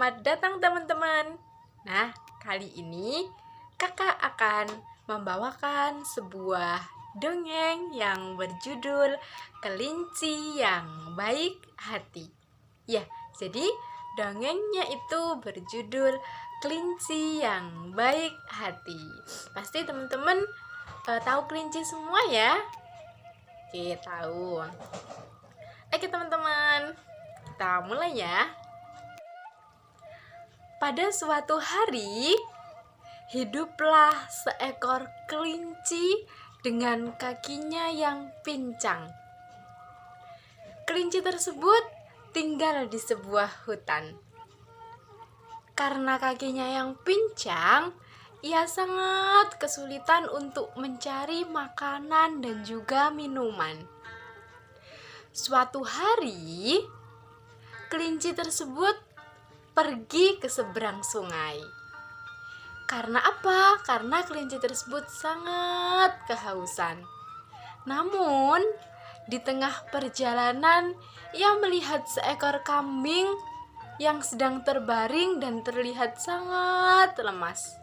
Selamat datang teman-teman. Nah, kali ini kakak akan membawakan sebuah dongeng yang berjudul Kelinci yang Baik Hati. Ya, jadi dongengnya itu berjudul Kelinci yang Baik Hati. Pasti teman-teman tahu kelinci semua ya? Oke, tahu. Oke teman-teman, kita mulai ya. Pada suatu hari, hiduplah seekor kelinci dengan kakinya yang pincang. Kelinci tersebut tinggal di sebuah hutan. Karena kakinya yang pincang, ia sangat kesulitan untuk mencari makanan dan juga minuman. Suatu hari, kelinci tersebut pergi ke seberang sungai. Karena apa? Karena kelinci tersebut sangat kehausan. Namun, di tengah perjalanan, ia melihat seekor kambing yang sedang terbaring dan terlihat sangat lemas.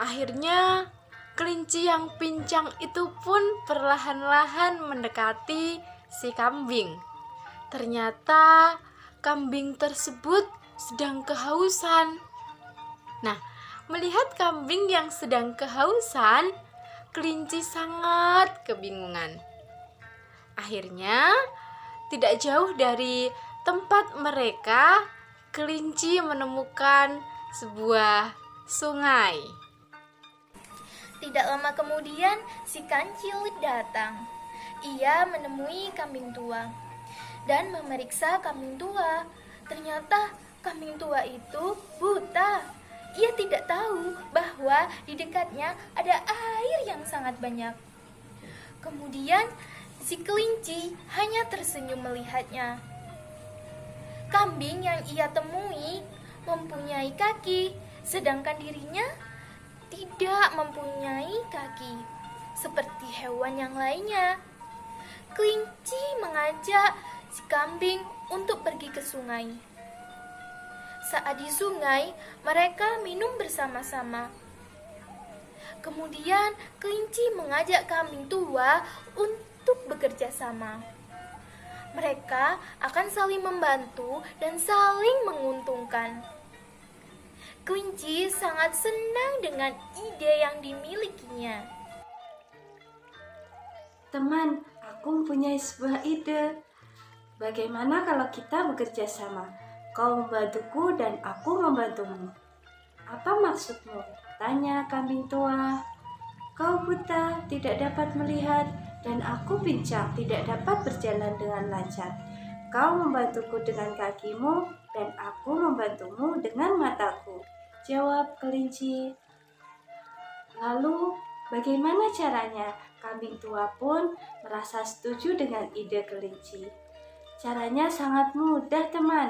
Akhirnya, kelinci yang pincang itu pun perlahan-lahan mendekati si kambing. Ternyata kambing tersebut sedang kehausan. Nah, melihat kambing yang sedang kehausan, kelinci sangat kebingungan. Akhirnya, tidak jauh dari tempat mereka, kelinci menemukan sebuah sungai. Tidak lama kemudian, si kancil datang. Ia menemui kambing tua dan memeriksa kambing tua. Ternyata kambing tua itu buta. Ia tidak tahu bahwa di dekatnya ada air yang sangat banyak. Kemudian si kelinci hanya tersenyum melihatnya. Kambing yang ia temui mempunyai kaki, sedangkan dirinya tidak mempunyai kaki seperti hewan yang lainnya. Kelinci mengajak si kambing untuk pergi ke sungai. Saat di sungai, mereka minum bersama-sama. Kemudian kelinci mengajak kambing tua untuk bekerja sama. Mereka akan saling membantu dan saling menguntungkan. Kelinci sangat senang dengan ide yang dimilikinya. Teman, aku mempunyai sebuah ide. Bagaimana kalau kita bekerja sama? Kau membantuku dan aku membantumu. Apa maksudmu? Tanya kambing tua. Kau buta, tidak dapat melihat, dan aku pincang, tidak dapat berjalan dengan lancar. Kau membantuku dengan kakimu, dan aku membantumu dengan mataku. Jawab kelinci. Lalu, bagaimana caranya? Kambing tua pun merasa setuju dengan ide kelinci. Caranya sangat mudah, teman.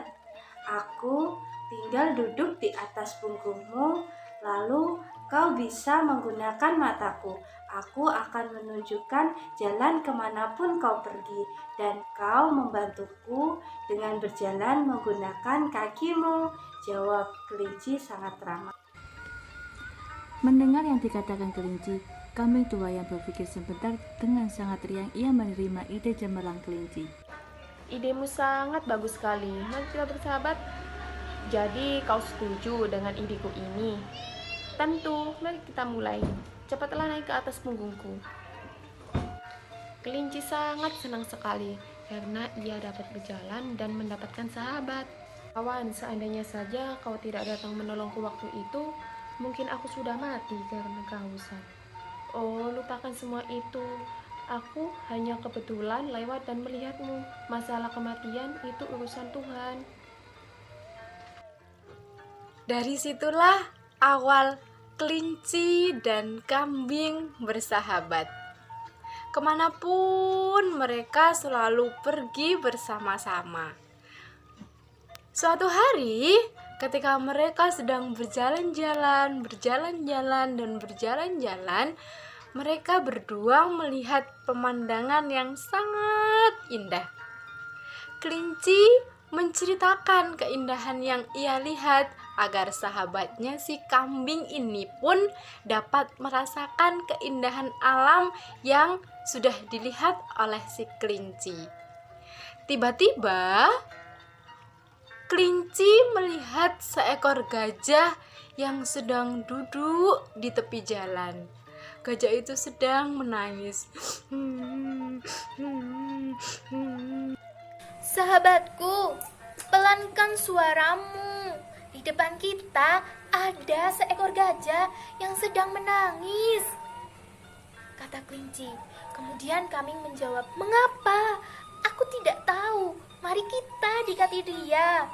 Aku tinggal duduk di atas punggungmu, lalu kau bisa menggunakan mataku. Aku akan menunjukkan jalan kemanapun kau pergi, dan kau membantuku dengan berjalan menggunakan kakimu. Jawab kelinci sangat ramah. Mendengar yang dikatakan kelinci, kambing tua yang berpikir sebentar dengan sangat riang ia menerima ide cemerlang kelinci. Idemu sangat bagus sekali. Mari kita bersahabat. Jadi kau setuju dengan ideku ini? Tentu, mari kita mulai. Cepatlah naik ke atas punggungku. Kelinci sangat senang sekali karena ia dapat berjalan dan mendapatkan sahabat. Kawan, seandainya saja kau tidak datang menolongku waktu itu, mungkin aku sudah mati karena kehausan. Oh, lupakan semua itu. Aku hanya kebetulan lewat dan melihatmu. Masalah kematian itu urusan Tuhan. Dari situlah awal kelinci dan kambing bersahabat. Kemanapun mereka selalu pergi bersama-sama. Suatu hari, ketika mereka sedang berjalan-jalan, mereka berdua melihat pemandangan yang sangat indah. Kelinci menceritakan keindahan yang ia lihat agar sahabatnya si kambing ini pun dapat merasakan keindahan alam yang sudah dilihat oleh si kelinci. Tiba-tiba kelinci melihat seekor gajah yang sedang duduk di tepi jalan. Gajah itu sedang menangis. Sahabatku, pelankan suaramu. Di depan kita ada seekor gajah yang sedang menangis, kata kelinci. Kemudian kambing menjawab, mengapa? Aku tidak tahu. Mari kita dekati dia,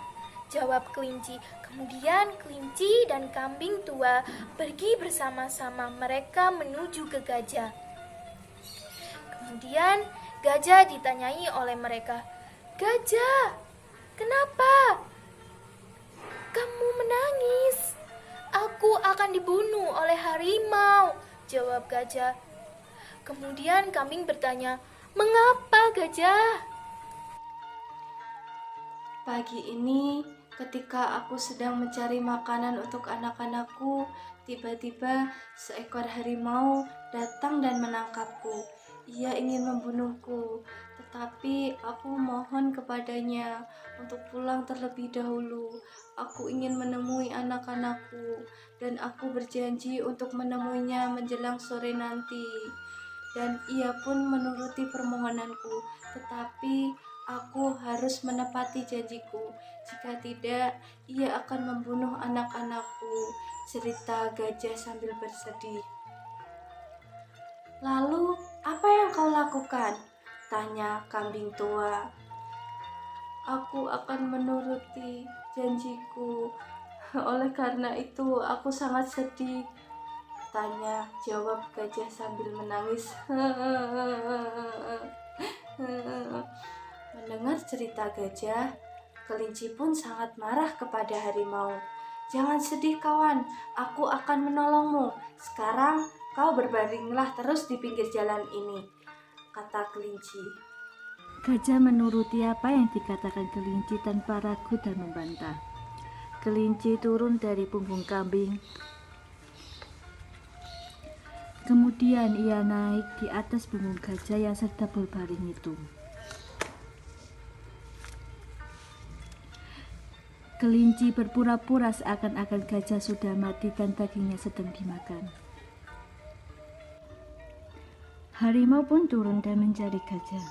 jawab kelinci. Kemudian kelinci dan kambing tua pergi bersama-sama. Mereka menuju ke gajah. Kemudian gajah ditanyai oleh mereka, gajah, kenapa kamu menangis? Aku akan dibunuh oleh harimau, jawab gajah. Kemudian kambing bertanya, mengapa gajah? Pagi ini, ketika aku sedang mencari makanan untuk anak-anakku, tiba-tiba seekor harimau datang dan menangkapku. Ia ingin membunuhku, tetapi aku mohon kepadanya untuk pulang terlebih dahulu. Aku ingin menemui anak-anakku, dan aku berjanji untuk menemuinya menjelang sore nanti. Dan ia pun menuruti permohonanku, tetapi aku harus menepati janjiku. Jika tidak, ia akan membunuh anak-anakku, cerita gajah sambil bersedih. Lalu, apa yang kau lakukan? Tanya kambing tua. Aku akan menuruti janjiku. Oleh karena itu, aku sangat sedih. Tanya, jawab gajah sambil menangis. Mendengar cerita gajah, kelinci pun sangat marah kepada harimau. Jangan sedih kawan, aku akan menolongmu. Sekarang kau berbaringlah terus di pinggir jalan ini, kata kelinci. Gajah menuruti apa yang dikatakan kelinci tanpa ragu dan membantah. Kelinci turun dari punggung kambing. Kemudian ia naik di atas punggung gajah yang sedang berbaring itu. Kelinci berpura-pura seakan-akan gajah sudah mati dan dagingnya sedang dimakan. Harimau pun turun dan mencari gajah.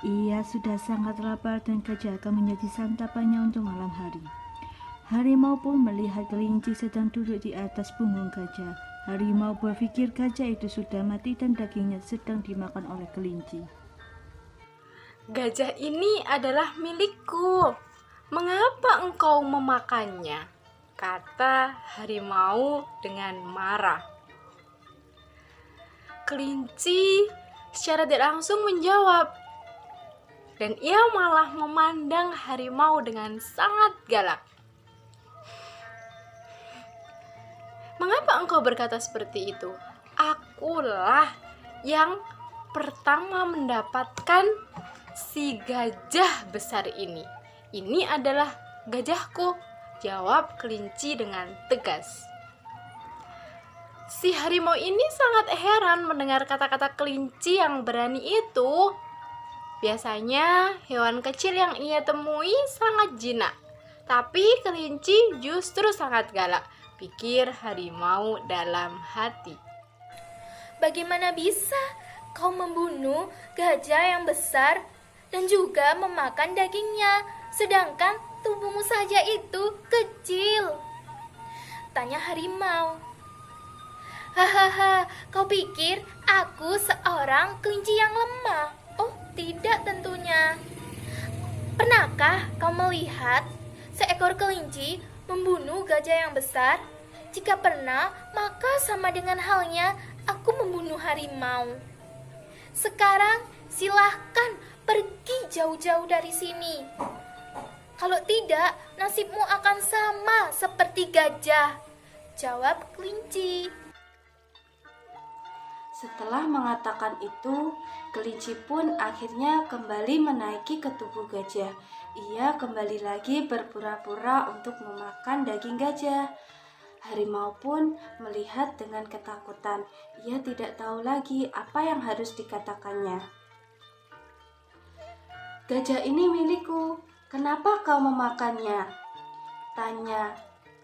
Ia sudah sangat lapar dan gajah akan menjadi santapannya untuk malam hari. Harimau pun melihat kelinci sedang duduk di atas punggung gajah. Harimau berpikir gajah itu sudah mati dan dagingnya sedang dimakan oleh kelinci. Gajah ini adalah milikku. Mengapa engkau memakannya? Kata harimau dengan marah. Kelinci secara tidak langsung menjawab, dan ia malah memandang harimau dengan sangat galak. Mengapa engkau berkata seperti itu? Akulah yang pertama mendapatkan si gajah besar ini. Ini adalah gajahku, jawab kelinci dengan tegas. Si harimau ini sangat heran mendengar kata-kata kelinci yang berani itu. Biasanya hewan kecil yang ia temui sangat jinak, tapi kelinci justru sangat galak, pikir harimau dalam hati. Bagaimana bisa kau membunuh gajah yang besar dan juga memakan dagingnya, sedangkan tubuhmu saja itu kecil? Tanya harimau. Hahaha, kau pikir aku seorang kelinci yang lemah? Oh, tidak tentunya. Pernahkah kau melihat seekor kelinci membunuh gajah yang besar? Jika pernah, maka sama dengan halnya aku membunuh harimau. Sekarang silahkan pergi jauh-jauh dari sini. Kalau tidak, nasibmu akan sama seperti gajah, jawab kelinci. Setelah mengatakan itu, kelinci pun akhirnya kembali menaiki ke tubuh gajah. Ia kembali lagi berpura-pura untuk memakan daging gajah. Harimau pun melihat dengan ketakutan. Ia tidak tahu lagi apa yang harus dikatakannya. "Gajah ini milikku, kenapa kau memakannya?" tanya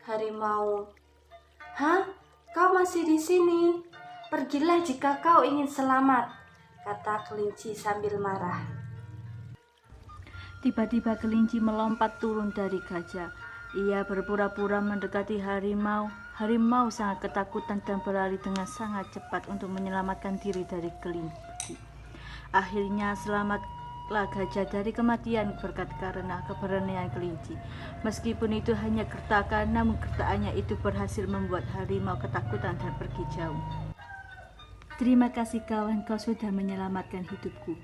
harimau. "Hah? Kau masih di sini? Pergilah jika kau ingin selamat," kata kelinci sambil marah. Tiba-tiba kelinci melompat turun dari gajah. Ia berpura-pura mendekati harimau. Harimau sangat ketakutan dan berlari dengan sangat cepat untuk menyelamatkan diri dari kelinci. Akhirnya selamatlah gajah dari kematian berkat karena keberanian kelinci. Meskipun itu hanya gertakan, namun gertakannya itu berhasil membuat harimau ketakutan dan pergi jauh. Terima kasih kawan, kau sudah menyelamatkan hidupku.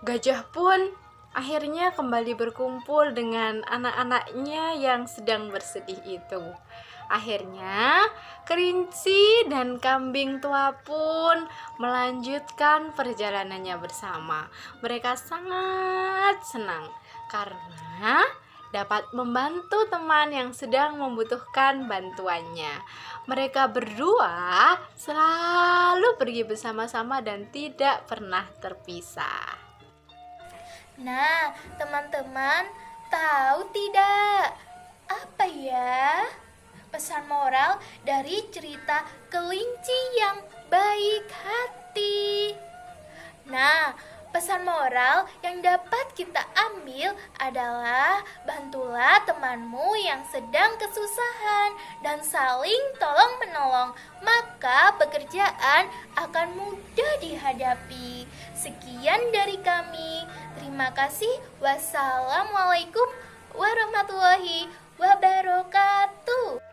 Gajah pun akhirnya kembali berkumpul dengan anak-anaknya yang sedang bersedih itu. Akhirnya kelinci dan kambing tua pun melanjutkan perjalanannya bersama. Mereka sangat senang karena dapat membantu teman yang sedang membutuhkan bantuannya. Mereka berdua selalu pergi bersama-sama dan tidak pernah terpisah. Nah, teman-teman, tahu tidak apa ya pesan moral dari cerita kelinci yang baik hati? Nah, pesan moral yang dapat kita ambil adalah bantulah temanmu yang sedang kesusahan dan saling tolong-menolong, maka pekerjaan akan mudah dihadapi. Sekian dari kami. Terima kasih. Wassalamualaikum warahmatullahi wabarakatuh.